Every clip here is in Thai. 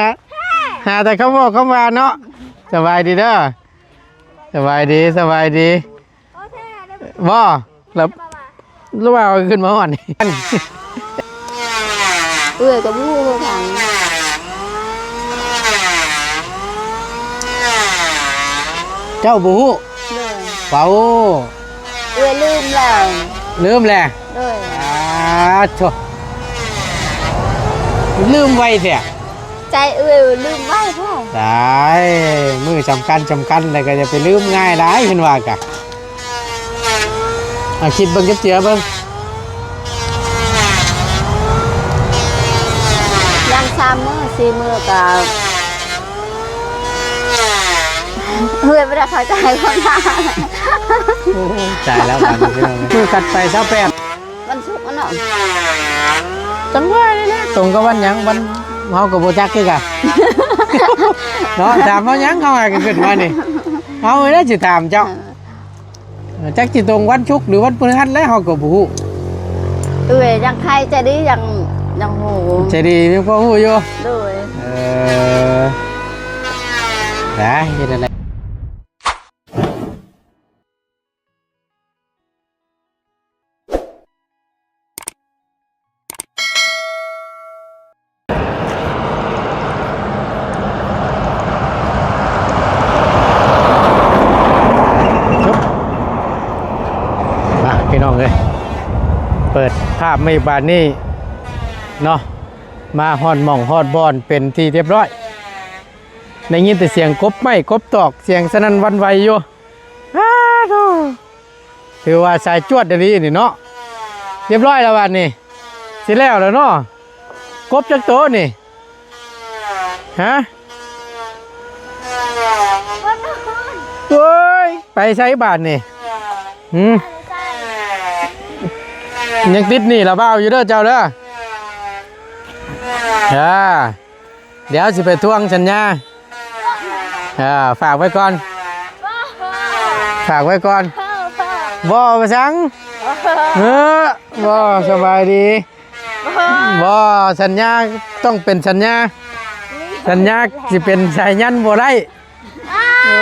นะหาแต่คำบอกคำว่าเนาะสบายดีเด้อสบายดีบ่แล้วรู้ว่าขึ้นมาห่อนนี่กับผู้ผังเจ้าบูฮู้เป่าลืมแล้วแหละโธ่ลืมไว้เสียใจลืมไว้พ่อได้มือสำคัญเลยก็จะไปลืมง่ายได้ขึ้นว่ากะคิดเบิ่งเจือเบิ่งยัง3 มื้อ 4 มื้อกับไม่ได้เข้าใจคนทางจ่ายแล้วกันคือกัดไป28วันศุกร์เนาะจังว่าเลยนะตรงกับวันหยังวันเฮากับโบจักคือกันเนาะถามเฮาหยังเขาให้กันขึ้นมานี่เฮาได้สิถามเจ้าจักสิตรงวันศุกร์หรือวันพฤหัสแล้วเฮาก็บ่ฮู้ยังใครใจดียังโหใจดียังพอฮู้อยู่ด้วยได้เฮ็ดอะไรพี่น้องเลยเปิดภาพไม่บานนี่เนาะมาฮอดหม่องฮอดบอนเป็นที่เรียบร้อยในยินแต่เสียงกบไม้กบตอกเสียงสนั่นวันไหวอยู่ถือว่าสายจวดดีนี่เนาะเรียบร้อยแล้ววันนี้สิแล้วเนาะกบจักโตนี่ฮะโอ้ยไปใช้บาทนี่ยังติดนี่ละเบ้าอยู่เด้อเจ้าเด้อเดี๋ยวสิไปทวงสัญญาฝากไว้ก่อนบ่ไปสังบ่สบายดีบ่สัญญาต้องเป็นสัญญาสิเป็นสายยันบ่ได้โอ้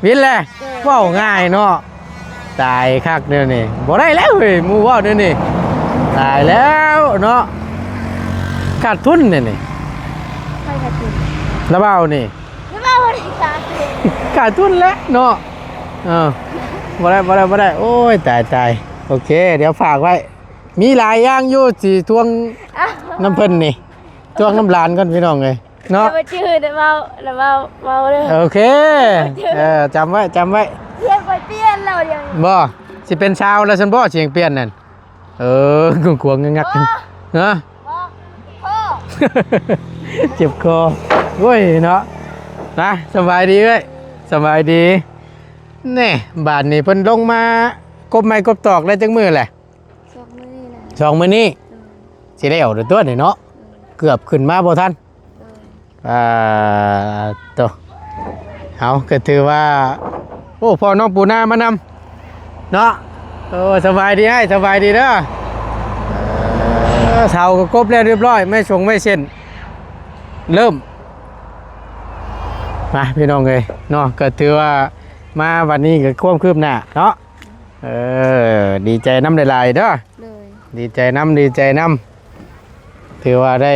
วินแหละว้าวง่ายเนาะตายคักเดี๋ยวนี้บ่ได้แล้วเฮ้ยมูว่าเดี๋ยวนี้ตายแล้วเนาะขาดทุนเนี่ยนี่ระเบ้านี่ขาดทุนแล้วเนาะบ่ได้โอ้ยตายโอเคเดี๋ยวฝากไว้มีหลายอย่างอยู่สิทวงน้ำเพิ่นนี่ทวงน้ำลานก่อนพี่น้องเลยเนาะชื่อเดี๋ยวเมาเลยโอเคจำไว้เปลี่ยนเราอย่างบ่สิเป็นชาวแล้วฉันบ่เสียงเปลี่ยนนั่นกวงงักๆนะเจ็บคอโว้ยเนาะนะสบายดีเว้ยสบายดีนี่บ้านนี่เพิ่นลงมากบไม้กบตอกได้จังมือแหละ2 มื้อนี้สิได้เอาตัวนี่เนาะเกือบขึ้นมาบ่ทันตัวเอาก็ถือว่าโอ้พอน้องปูนามานำเนาะสบายดีให้สบายดีเด้อเสาก็กบแล้วเรียบร้อยไม่เส้นเริ่มมาพี่น้องเลยเนาะก็ถือว่ามาวันนี้ก็ควบคืบหน้าเนาะดีใจน้ำหลายๆเด้อดีใจน้ำถือว่าได้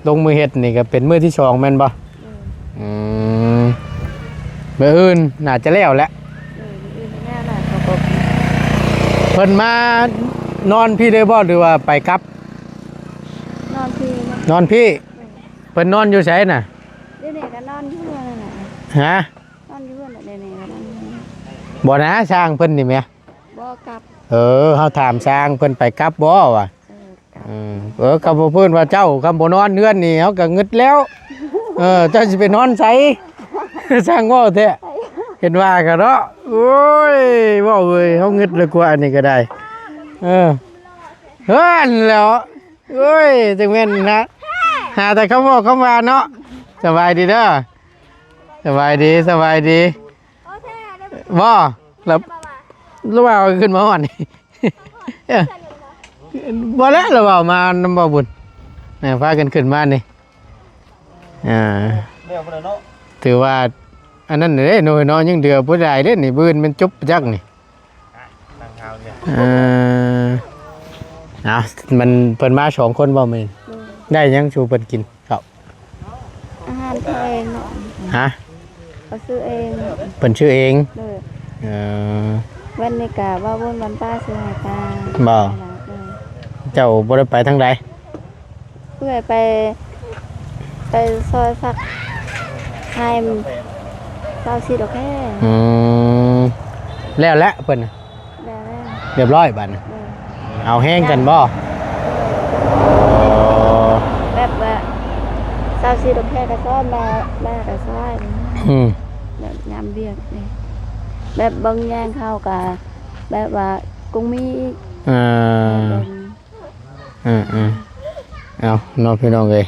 ลงมือเฮ็ดนี่ก็เป็นมื้อที่2แม่นบ่มื้ออื่นน่าจะแล้วแหละเพิ่นมานอนพี่ได้บ่หรือว่าไปกลับนอนพี่เพิ่นนอนอยู่ไสน่ะเดี๋ยวก็นอนอยู่นั่นน่ะฮะนอนอยู่นั่นเดี๋ยวก็นอนบ่นะสร้างเพิ่นนี่แม่บ่กลับเฮาถามสร้างเพิ่นไปกลับบ่วะคำบ่เพิ่นว่าเจ้าคำบ่นอนเฮือนนี่เฮาก็งึดแล้วเจ้าสิไปนอนไสสร้างว่าแท้เห็นว่ากันเนาะโอ้ยว่าเอ้ยเฮางึดเลยกว่าอันนี้ก็ได้เฮือนแล้วโอ้ยจังแม่นนะหาแต่คำบอกคำว่าเนาะสบายดีเด้อสบายดีบ่แล้วรู้ว่าขึ้นมาห่อนนี่บ่แล้วเราเอามานำบ่บุญ พากันขึ้นมานี่ถือว่าอันนั้นเด้หน่อยน้อยยังเดือผู้ใดเด้นี่บืนมันจุบจักนี่มันเพิ่นมา2คนบ่แม่นได้ยังชูเพิ่นกินครับ อาหารตัวเองเนาะ ฮะ เขาซื้อเอง เพิ่นชื่อเอง เลย วัน นี้กะว่าวนวันป้าซื้อให้ตา บ่เจ้าบ่ได้ไปทางใด เพื่อไปซอยสักให้เจ้าสิดอกแค่ แล้วเพิ่นน่ะ แล้ว เรียบร้อยบัดน่ะเอาแห้งกันบ่ แบบว่าเจ้าสิดอกแค่ก็ซ้อนแม่ก็ซ้อนแบบยามเวียกนี่แบบบางแยงเข้ากับแบบว่ากุ้งมีเอาน้องพี่น้องเอ้ย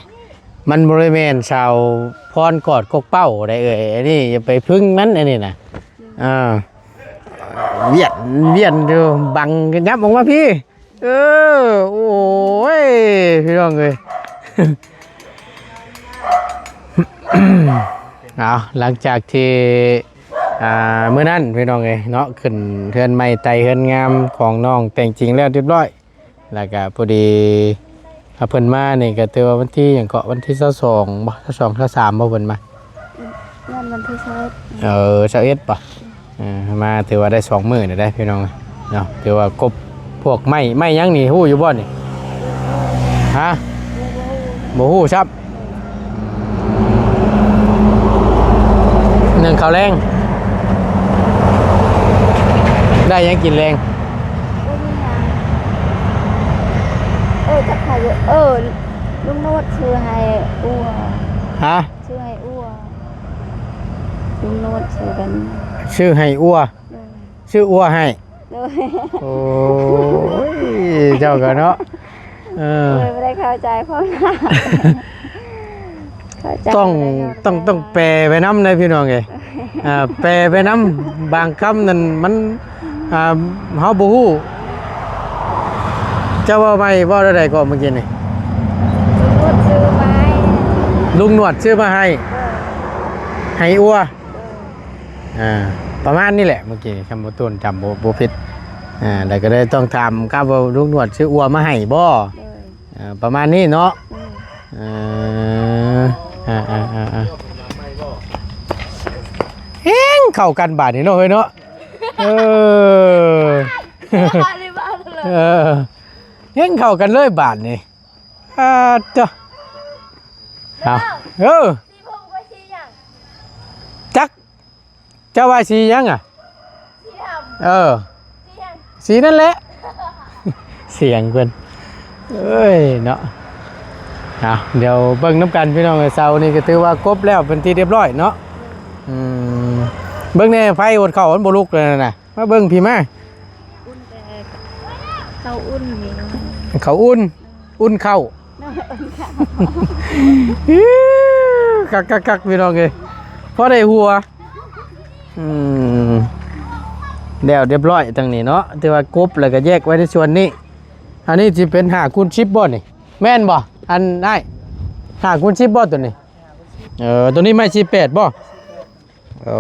มันบริเวณชาวพรกอดกกเป้าได้เอ้ยอันนี้อย่าไปพึ่งนั้นอันนี้นะเวียนดูบังกันยับออกมาพี่โอ้ยพี่น้องเอ้ย เอาหลังจากที่เมื่อนั้นพี่น้องเอ้ยเนาะขึ้นเทือนไม้ไตเฮือนงามของน้องแต่งจริงแล้วเรียบร้อยแล้วก็พอดีเพิ่นมานี่ก็ถือว่าวันที่อย่างเกาะวันที่22บ่22 23บ่เพิ่นมาวันที่21ป่ะมาถือว่าได้2มื้อนี่ได้พี่น้องเนาะถือว่ากบพวกไม้ยังนี่ฮู้อยู่บ่นี่ฮะบ่ฮู้ครับหนึ่งข้าวแรงได้ยังกินแรงจะขายลุงโนดชื่อให้อ้วฮะชื่อให้อ้วลุงโนดชื่อกันชื่อให้อ้วชื่ออ้วให้โอ้ยเจ้ากันเนาะไม่ได้เข้าใจพ่อต้องแปลไปน้ำเลยพี่น้องเอ้ยแปลไปน้ำบางคำนั่นมันเฮาบ่ฮู้เจ้าว่าไม่ว่าได้ก็เมื่อกี้นี่ลุงหนวดซื้อมาให้อ้วประมาณนี้แหละเมื่อกี้คำว่าต้นจำโบผิดแต่ก็เลยต้องทำครับว่าลุงหนวดซื้ออ้วมาให้บ่ประมาณนี้เนาะเฮ้งเข้ากันบาดนี่เนาะเฮ้ยเนาะเฮ้งเข้ากันเลยบาดนี่จ้ะเอาจักเจ้าว่าสียังอ่ะสีนั่นแหละเสียงเพิ่นเอ้ยเนาะเดี๋ยวเบิ่งน้ำกันพี่น้องเสาร์นี่ก็ถือว่ากบแล้วเป็นที่เรียบร้อยเนาะเบิ่งในไฟอดเข่ามันบ่ลุกเลยนะมาเบิ่งพี่มาเขาอุ่นเขาอุ่นเข้ากักพี่น้องเลยพอได้หัวเดี๋ยวเรียบร้อยตรงนี้เนาะที่ว่ากบแล้วก็แยกไว้ในส่วนนี้อันนี้จะเป็น5 คูณ 10บ่นี่แม่นบ่อันได้5 คูณ 10บ่ตัวนี้ตัวนี้ไม่18บ่โอ้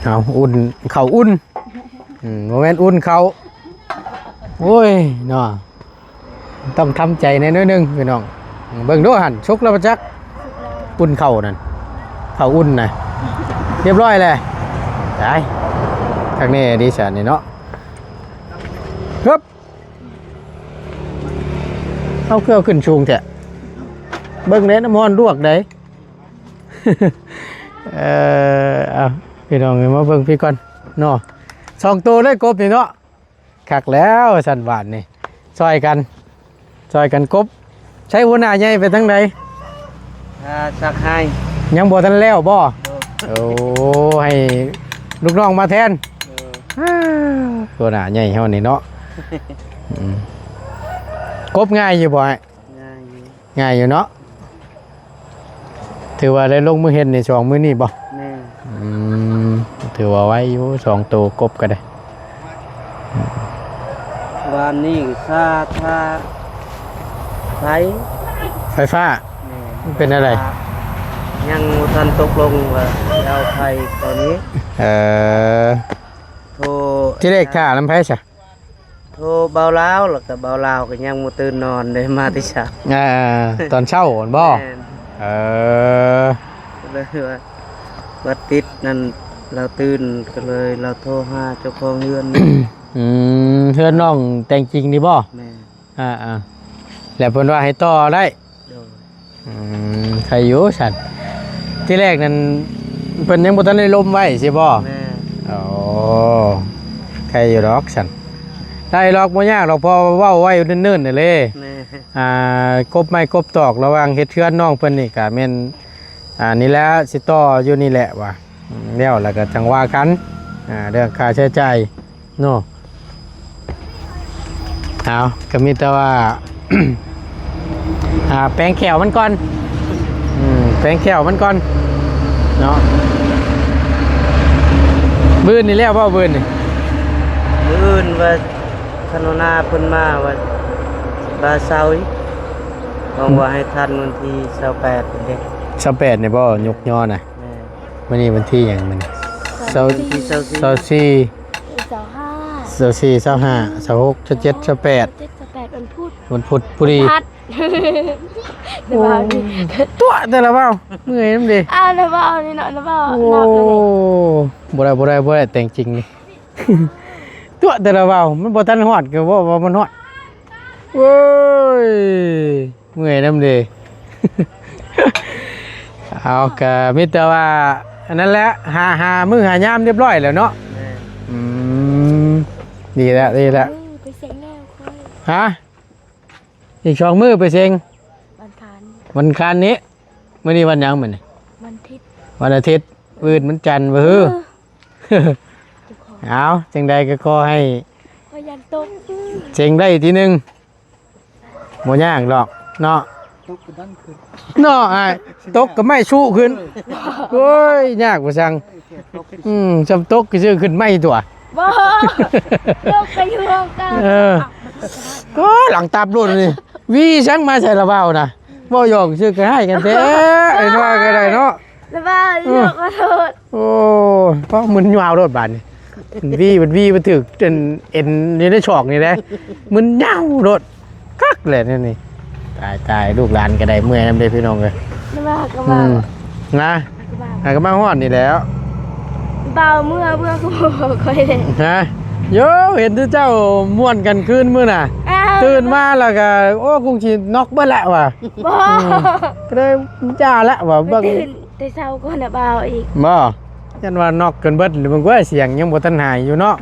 เอาอุ่นเขาอุ่นโมเมนต์อุ่นเขาโอ้ยเนาะต้องทำใจในน้อยนึงพี่น้องเบิ่งดูหันชุกแล้วจักอุ่นเข่านั่นเข่าอุ่นน่ะเรียบร้อยเลยได้ทางนี้ดีสันนี่เนาะครับเอาเครื่องขึ้นชูงเถอะเบิ่งเล่นน้ำมันลวกได้เอาพี่น้องมาเบิ่งพี่ก่อนเนาะ2 ตัวได้กบนี่เนาะคักแล้วสันบาทนี่ซอยกันกบใช้หัวหน้าใหญ่ไปทั้งใดสักให้ยังบ่ทันแล้วบ่โอ้ให้ลูกน้องมาแทนหัวหน้าใหญ่เฮานี่เนาะกบง่ายอยู่บ่ง่ายอยู่เนาะถือว่าได้ลงมือเฮ็ดใน2 มื้อนี้บ่ถือว่าไว้อยู่2 ตัวกบก็ได้ วันนี้ซาทาไฟ ไฟฟ้ามันเป็นอะไร ยังบ่ทันตกลงว่าจะเอาไฟตอนนี้ เออ โทร ที่เลขค่าลำไผซะ โทรเบาลาวแล้วก็เบาลาวก็ยังบ่ตื่นนอนเลยมาที่เช้า ตอนเช้าบ่ แม่น เออ ก็เลยว่าติดนั่นเราตื่นก็เลยเราโทรหาเจ้าของเรือน เพื่อนน้องแต่งจริงดีบ่ แม่ แล้วเพิ่นว่าให้ต่อได้ โดย ใครอยู่ฉันที่แรกนั้นเพิ่นยังบ่ทันได้ลมไว้สิบ่ แม่ โอ้ใครอยู่ดอกฉันได้หรอกบ่ยากหรอกพอเว้าไว้เนิ่นๆนี่เลย แม่ กบไม้กบตอกระหว่างเฮ็ดเทือนน้องเพิ่นนี่ก็แม่นนี่แหละสิต่ออยู่นี่แหละว่ะแล้วก็จังว่ากันเรื่องค่าใช้จ่ายเนาะเอาก็มีแต่ว่า แปลงแขวมันก่อนแปลงแขวมันก่อนเนาะบืนนี่แล้วบ่บืนนี่ มื้ออื่นว่าธนนาเพิ่นมาว่าบาเซาอีกบอกว่าให้ทันวันที่28เป็นเด้ 28นี่บ่ยกยอน่ะ แม่ มื้อนี้วันที่หยังมื้อนี้ วันที่24 24 24 25 26 27 28 78วันพุธ วันพุธพุรี พัดเดี๋ยวเอาดิ ตัวแต่ละเบ้าเมื่อยน้ำดิ อ้าวเดี๋ยวเอานี่เนาะเดี๋ยวเอา โอ้ นับเลย บ่ได้แต่งจริงนี่ ตัวแต่ละเบ้ามันบ่ทันฮอดก็ว่ามันฮอดโอ้ยเมื่อยน้ำดิ เอาก็มีแต่ว่าอันนั้นแหละหามื้อหายามเรียบร้อยแล้วเนาะ แม่ ดีแล้ว ไปเซ็งแล้วค่อย ฮะอีก2มื้อไปเซ็ง วันคาน วันคานนี้มื้อนี้วันหยังมื้อนี้ วันทิศ วันอาทิตย์มื้อมันจันทร์บ่ฮือ เอาจังใดก็ขอให้ พยันตก เซ็งได้ทีหนึงบ่ยากหรอกเนาะ ตกดังขึ้น เนาะอ้ายตกก็ไม่ชูขึ้นโอ้ยยากบ่ซังจำตกก็ชื่อขึ้นไม่ตัว บ่ตกไปอยู่กัน ก็หลังตาบรุ่นนี่วีช่างมาใส่ละเบานะบ่ยอกชื่อก็ให้กันแท้ไอ้น้อยก็ได้เนาะ แล้วว่าเลือกมาโทษ โอ้เพราะมึนยาวรถบาดนี่มันถึกจนเอ็นอยู่ในช่องนี่แหละมึนยาวรถคักเลยนี่ตายลูกหลานก็ได้เมื่อยนำเด้พี่น้องเอ้ย แล้วว่าก็ว่า นะก็มาฮอดนี่แล้ว เบาเมื่อก็บ่ค่อยได้ ฮะโยเห็นเจ้าม่วนกันคืนมื้อน่ะตื่นมาแล้วก็โอ้คงสิน็อกเบิดแล้วว่ะ บ่ ก็เลยจ้าละว่าเบิ่ง ตื่นแต่เช้าก่อนน่ะเบาอีก บ่ยันว่าน็อกกันเบิดหรือมันก็เสียงยังบ่ทันหายอยู่เนาะ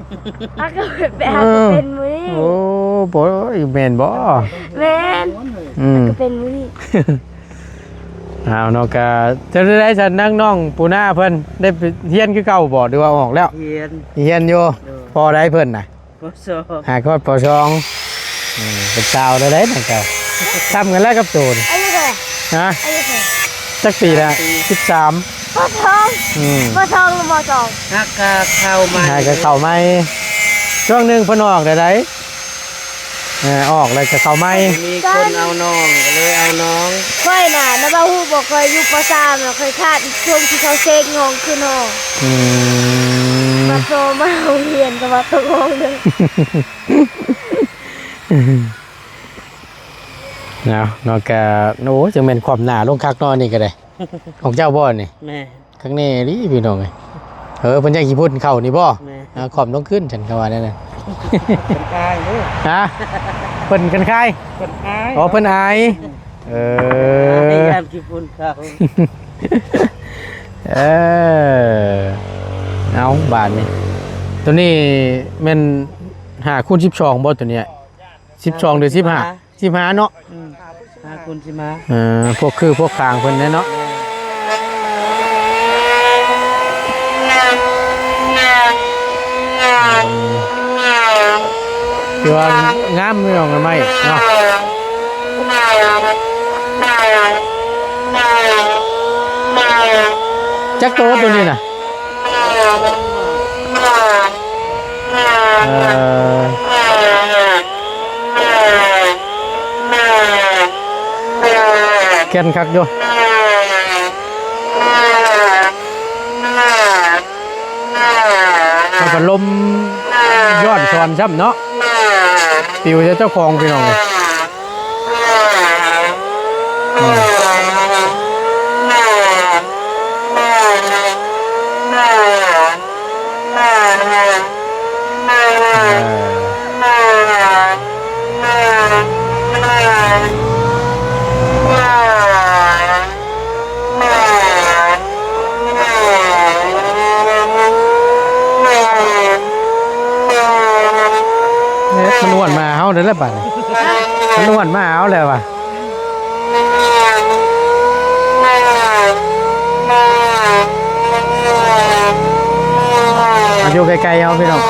อาก็ไปหาก็เป็นมื้อนี้ โอ้บ่แม่นบ่ แม่น ก็เป็นมื้อนี้ เอาเนาะก็จะได้ฉันนั่งน้องปูหน้าเพิ่นได้ไปเฮียนคือเก่าบ่หรือว่าออกแล้ว เฮียน เฮียนอยู่พอได้เพิ่นน่ะ บ่สอบ หาคอดปอชองเป็นสาวได้นั่นเจ้าทำกันแล้วกับโตน อายุเท่าไหร่ ฮะ อายุเท่าไหร่ จักปีละ13 บ่ทองบ่ทองหรือบ่ทอง ฮักกะเข้ามา หาก็เข้าใหม่ช่วงหนึงเพิ่นออกได้ออกแล้วก็เข้าใหม่ มีคนเอาน้องก็เลยเอาน้อง ค่อยน่ะนะบ่ฮู้บ่เคยอยู่ป .3 น่ะเคยคาดช่วงที่เขาเช็คห้องขึ้นห้อง มาโทรมาโรงเรียนก็มาตกลงเลย เนาะก็โอ้จังแม่นความหน้าลงคักนอนนี่ก็ได้ ของเจ้าบ่นี่ แม่ ข้างนี้ดิพี่น้องเอ้ยเพิ่นอยากสิพูดเข้านี่บ่ แม่ ขอบต้องขึ้นฉันก็ว่านั่นน่ะ คนอายเด้อ ฮะเพิ่นกันใคร คนอาย อ๋อเพิ่นอายเอ พ อ ยายามสิพูนเขา เออเอาบาทนี่ตัวนี้แม่น5คูณ12บ่ตัวเนี้ย12หรือ15เนาะ หาคุณสิมา พวกพวกคางเพิ่นแน่เนาะคือว่างามไม่ออกกันไหมเนาะจักโตตัวนี้น่ะ ก่นคักอยู่มันก็ลมยอดสอนช้ำเนาะปิวเจ้าของพี่น้องเลยมันนวดมาเอาเดี๋ยวแล้วป่ะมันนวดมาเอาแล้วว่ะมาอยู่ไกลๆเอาพี่น้อง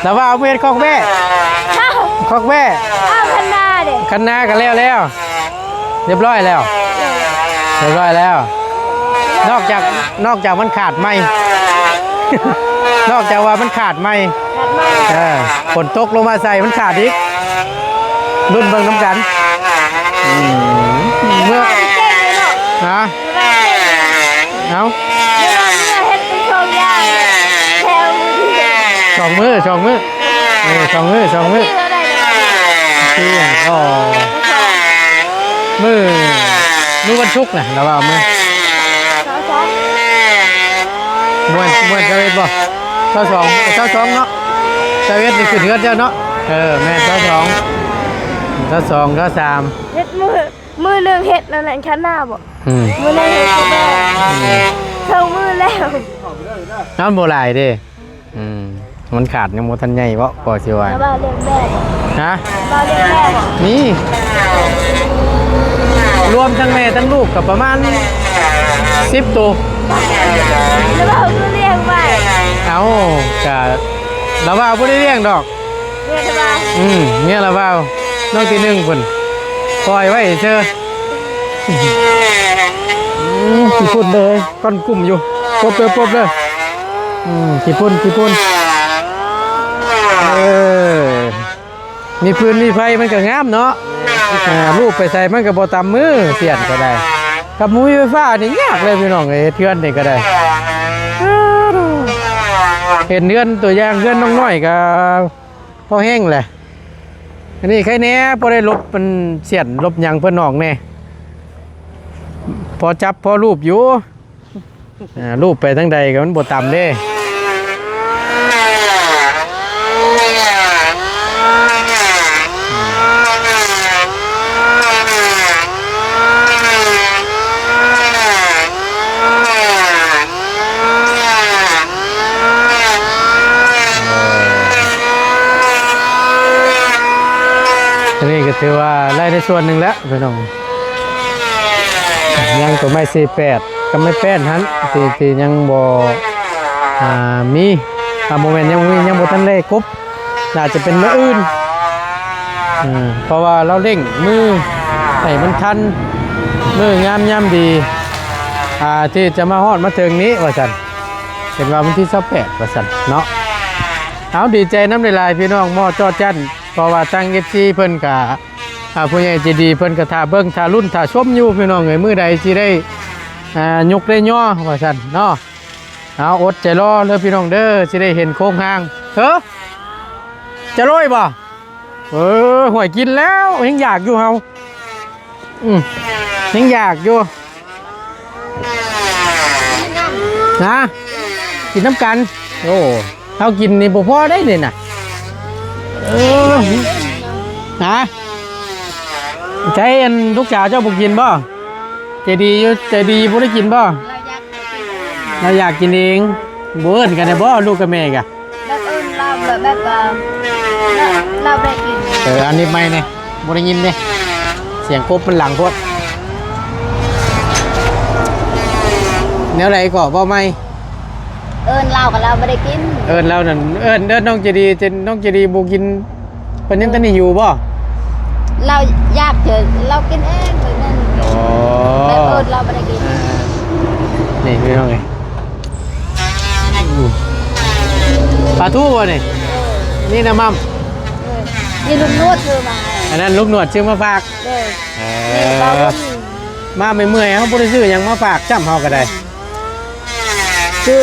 แล้วว่าเอาเวทคอกแม่คอกแม่คันนาเด็กคันนากันแล้วเรียบร้อยแล้วนอกจากมันขาดไหม นอกจากว่ามันขาดไหมฝนตกลงมาใส่มันขาดอีกรุ่นเบิ่งน้ำกันเมื่อฮะเอาสองมือที่อ๋อมือวันชุกนะเราว่ามือมวนเจ้าเวทบ่เจ้าสองเนาะเจ้าเวทนี่คือเทือดเจ้าเนาะแม่เจ้าสองเจ้าสามเฮ็ดมือหนึ่งเฮ็ดแล้วนั่นคันหน้าบ่มือหนึ่งเฮ็ดเท่ามือแล้วน้ำโบราณดิมันขาดยังโมทันใหญ่เพราะก่อสิว่าบ้าเลี้ยงแม่ฮะบ้าเลี้ยงแม่นี่รวมทั้งแม่ทั้งลูกกับประมาณ10 ตัวแล้วบ้าก็เลี้ยงไว้เอากะเราว่าไม่ได้เลี้ยงดอกเลี้ยงบ้าเนี่ยเราว่าน้องที่หนึ่งคนปล่อยไว้เชื่อขี้พุ่นเลยก้อนกุ้มอยู่ปบเลยขี้พุ่นมีพื้นมีไฟมันก็งามเนาะลูกไปใส่มันก็บ่ตามมือเสียนก็ได้กับมุ้ยไฟฟ้านี่ยากเลยพี่น้องเทือนนี่ก็ได้เห็นเดือนตัวอย่างเดือนน้องน้อยก็พอแห้งแหละอันนี้ใครเนี้ยพอได้ลบมันเสียนลบยังเพื่อนน้องแน่พอจับพอรูปอยู่รูปไปทั้งใดก็มันบ่ต่ำเด้นี่ก็ถือว่าไล่ในส่วนหนึ่งแล้วพี่น้องยังก็ไม่48ก็ไม่8หันที่ยังบ่มีโมเมนต์ยังบ่ทันเลขครบน่าจะเป็นมื้ออื่นเพราะว่าเราเร่งมือให้มันทันมืองามย่ำดีที่จะมาฮอดมาถึงนี้ว่าซั่นเป็นว่าวันที่28ว่าซั่นเนาะเอาดีใจน้ำลายพี่น้องหม้อจอจั่นเพราะว่าตั้ง FC เพิ่นก็ผู้ใหญ่ใจดีเพิ่นก็ท่าเบิ่งท่ารุ่นท่าชมอยู่พี่น้องเอ้ยมื้อใดสิได้ยกได้ย่อว่าซั่นเนาะเอาอดใจรอเด้อพี่น้องเด้อสิได้เห็นโค้งหางจะโรยบ่ห่วยกินแล้วยังอยากอยู่เฮายังอยากอยู่นะกินน้ำกันโอ้เฮากินนี่บ่พอได้เลยน่ะนะใจอันลูกสาวเจ้าบุกินบ่ใจดีบ่ได้กินบ่เราอยากกินเองบ่เอิ้นกันได้บ่ลูกกับแม่กะแบบอื่นเราแบบเราได้กินอันนี้ไม่เนี่ยบ่ได้ยินเนี่ยเสียงกบมันหลังโพดแนวไหนก็บ่ไม่เรากับเราไม่ได้กินเรานั่นน้องเจดีบ่กินเพิ่นยังตอนนี้อยู่บ่ เราอยากเจอเรากินเองแบบนั้น โอ้ แบบเอิดเราไม่ได้กิน นี่พี่น้องไงปลาทูวะนี่นี่นะมัม นี่ลุงนวดเธอมา อันนั้นลูกหนวดชื่อมาฝาก เด้อ เอ นี่เรา อมาไม่เมื่อยเขาบ่ได้ซื้อหยังมาฝากจ้ำเฮาก็ได้ คือ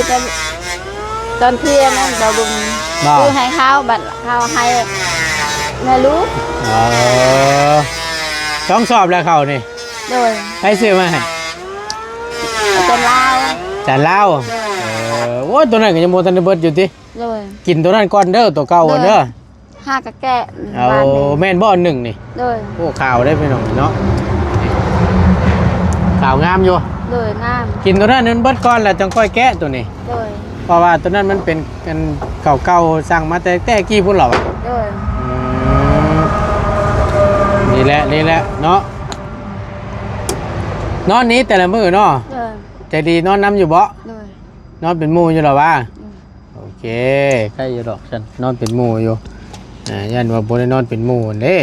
ตอนเที่ยงนั่นเราบุญ บ่ คือให้ข้าวบัดข้าวให้แม่ลูก เออต้องสอบแล้วเขานี่ โดย ให้ซื้อมาให้ เป็นลาว จานเหล้าโอ้ยตัวนั้นก็ยังบ่ทันได้เบิดอยู่ติ โดย กินตัวนั้นก่อนเด้อตัวเก่าก่อนเด้อ ห้ากะแกะ เอา บ้านนี่ แม่นบ่อนหนึ่งนี่ โดย โอ้ข่าวได้พี่น้องเนาะข่าวงามอยู่ โดยงาม กินตัวนั้นนั้นเบิดก่อนแล้วจังค่อยแกะตัวนี้ โดย เพราะว่าตัวนั้นมันเป็นกันเก่าๆสั่งมาแต่กี้พุ่นเหรอ โดย นี่แหละเนาะนอนนี้แต่ละมื้อเนาะ โดย ใจดีนอนน้ำอยู่บ่ โดย นอนเป็นหมู่อยู่เหรอวะโอเคใกล้อยู่ดอกฉันนอนเป็นหมู่อยู่ยันว่าบ่ได้นอนเป็นหมู่เด้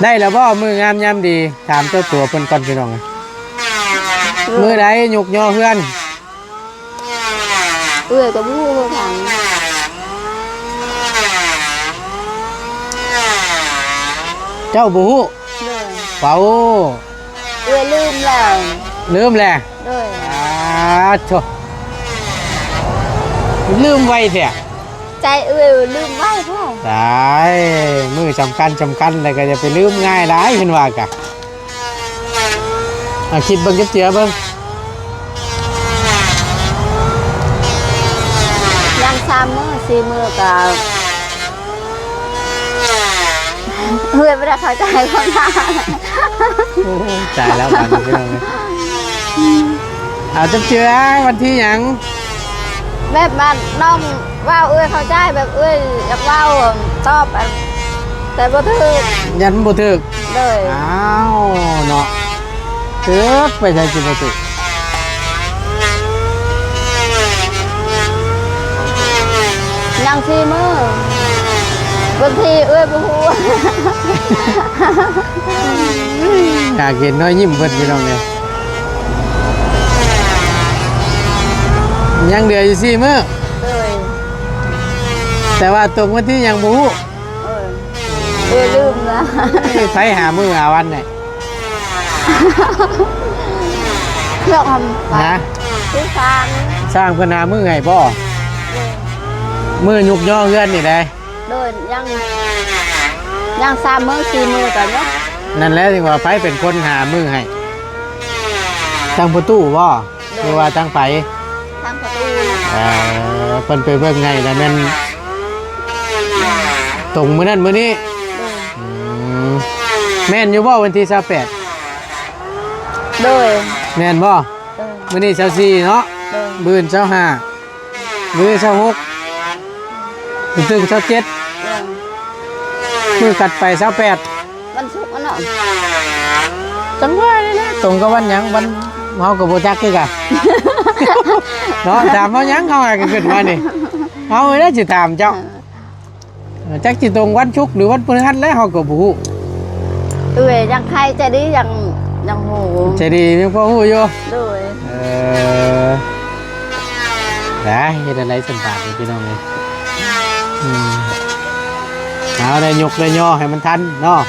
ได้แล้วบ่มืองามยามดีถามเจ้าตัวเพิ่นก่อนพี่น้องมือใดยุกย่อเพื่อน กับมูผัง เจ้าบูฮู้ โดย เป่า ลืมแล้ว ลืมแหละ โดย โธ่ลืมไว้แท้ ใจลืมไว้พ่อ ตายมือสำคัญเลยก็จะไปลืมง่ายได้เห็นว่ากะคิดเบิ่งเจียเบิ่ง ยัง3 มื้อ 4 มื้อกับไม่ได้เข้าใจคนทาง จ่ายแล้วกันพี่น้องเลยเอาจะเจือวันที่หยัง แบบบ้านน้องว่าเข้าใจแบบอยากว่าตอบแต่บ่ถูก ยันบ่ถึก เลย อ้าวเนาะถึกไปใช้จิบ่ถึก ยัง4 มื้อบางทีบ่ฮู้ อยากเห็นน้อยยิ้มเพิ่นพี่น้องเลยยังเดืออยู่4 มื้อ เลย แต่ว่าตรงวันที่ยังบ่ฮู้ ลืมแล้ว ไผหามื้อหาวันไหน เลือกทำ นะ ที่ทาง สร้างเพิ่นหามื้อให้บ่มื้อยุกย่อเฮือนนี่ได้ โดยยัง3 มื้อ 4 มื้อตอนนี้ นั่นแหละถึงว่าไผเป็นคนหามื้อให้ทางประตูบ่หรือว่าทางไผ ทางประตู เพิ่นไปเบิ่งให้แล้วแม่นตรงมื้อนั้นมื้อนี้แม่นอยู่บ่วันที่28 โดย แม่นบ่มื้อนี้24เนาะ โดย มื้อนี้25มื้อ26มื้อถึง27มื้อกัดไป28 วันศุกร์เนาะ จังว่าเลยนะตรงกับวันหยังวันเฮาก็บ่จักคือกัน เนาะถามเฮาหยังเฮาก็ขึ้นมานี่เฮาได้สิถามเจ้าจักสิตรงวันศุกร์หรือวันพฤหัสแล้วเฮาก็บ่ฮู้ ยังใครจะดียังโห ใจดียังพอฮู้อยู่ โดย ได้เฮ็ดอะไรสำบากพี่น้องเลยเอาได้ยกได้ย่อให้มันทันเนาะ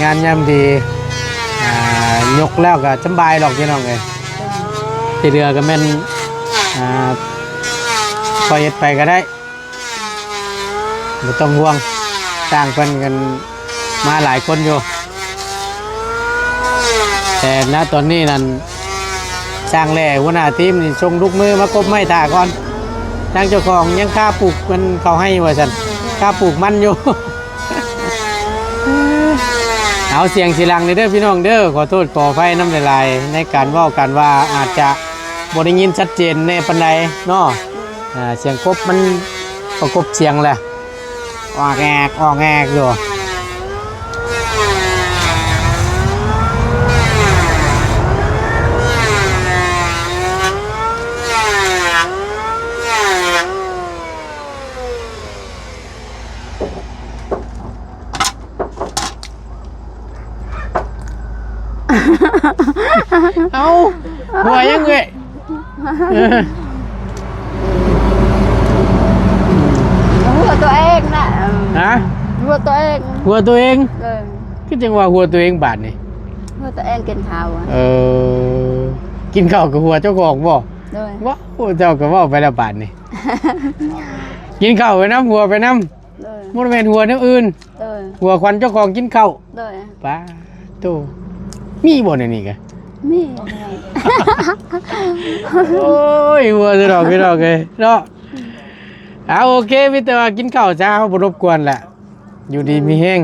งานยามดียกแล้วก็สบายหรอกพี่น้องเลยที่เรือก็แม่นปล่อยเฮ็ดไปก็ได้ไม่ต้องห่วงสร้างเพิ่นกันมาหลายคนอยู่แต่ณตอนนี้นั่นสร้างแหล่หัวหน้าทีมนี่ส่งลูกมือมากบไม้ถ่าก่อนทางเจ้าของยังค่าปลูกมันเขาให้ว่าซั่นค่าปลูกมันอยู่ เอาเสียงสีลังนี่เด้อพี่น้องเด้อขอโทษขออภัยน้ำลายในการเว้ากันว่าอาจจะบ่ได้ยินชัดเจนในปานใดเนาะเสียงกบมันประกบเสียงแหละออกแอกอยู่ เอาหัวยังไง หัวตัวเองนะ ฮะ หัวตัวเอง หัวตัวเอง เลย ก็จังว่าหัวตัวเองบาดนี่ หัวตัวเองกินข้าวอ่ะ กินข้าวกับหัวเจ้าของบ่ เลย ว่าหัวเจ้าก็เว่าไปแล้วบาดนี่ กินข้าวไปน้ำหัวไปน้ำ เลย มันเป็นหัวน้ำอื่น เลย หัวควันเจ้าของกินข้าว เลย ป้าโตมีบ่ในนี่กะ มี โอ้ยหัวจะดอกพี่ดอกเลยเนาะเอาโอเคพี่แต่ว่ากินข้าวเช้าบ่รบกวนแหละอยู่ดีมีแห้ง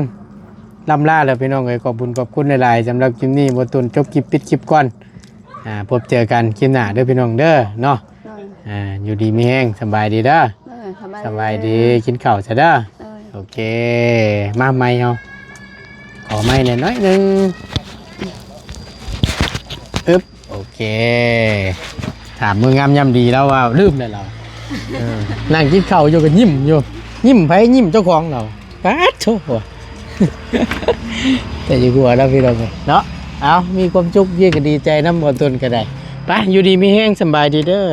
ลำลาแล้วพี่น้องเอ้ยขอบคุณหลายๆสำหรับคลิปนี้บ่ตุนจบคลิปปิดคลิปก่อนพบเจอกันคลิปหน้าเด้อพี่น้องเด้อเนาะ เลย อยู่ดีมีแห้งสบายดีเด้อ เลย สบายดีกินข้าวซะเด้อ เลย โอเคมาใหม่เฮาขอใหม่หน่อยนึงอึ๊บโอเคถามมืองามยำดีแล้วว่าลืมได้เรานั่งกินข้าวอยู่ก็ยิ้มอยู่ยิ้มไผยิ้มเจ้าของเราป๊าดโธ่ แต่อยู่หัวแล้วพี่น้องเนาะเอามีความสุขเยี่ยก็ดีใจน้ำบ่ตนก็ได้ไปอยู่ดีมีแห้งสบายดีเด้อ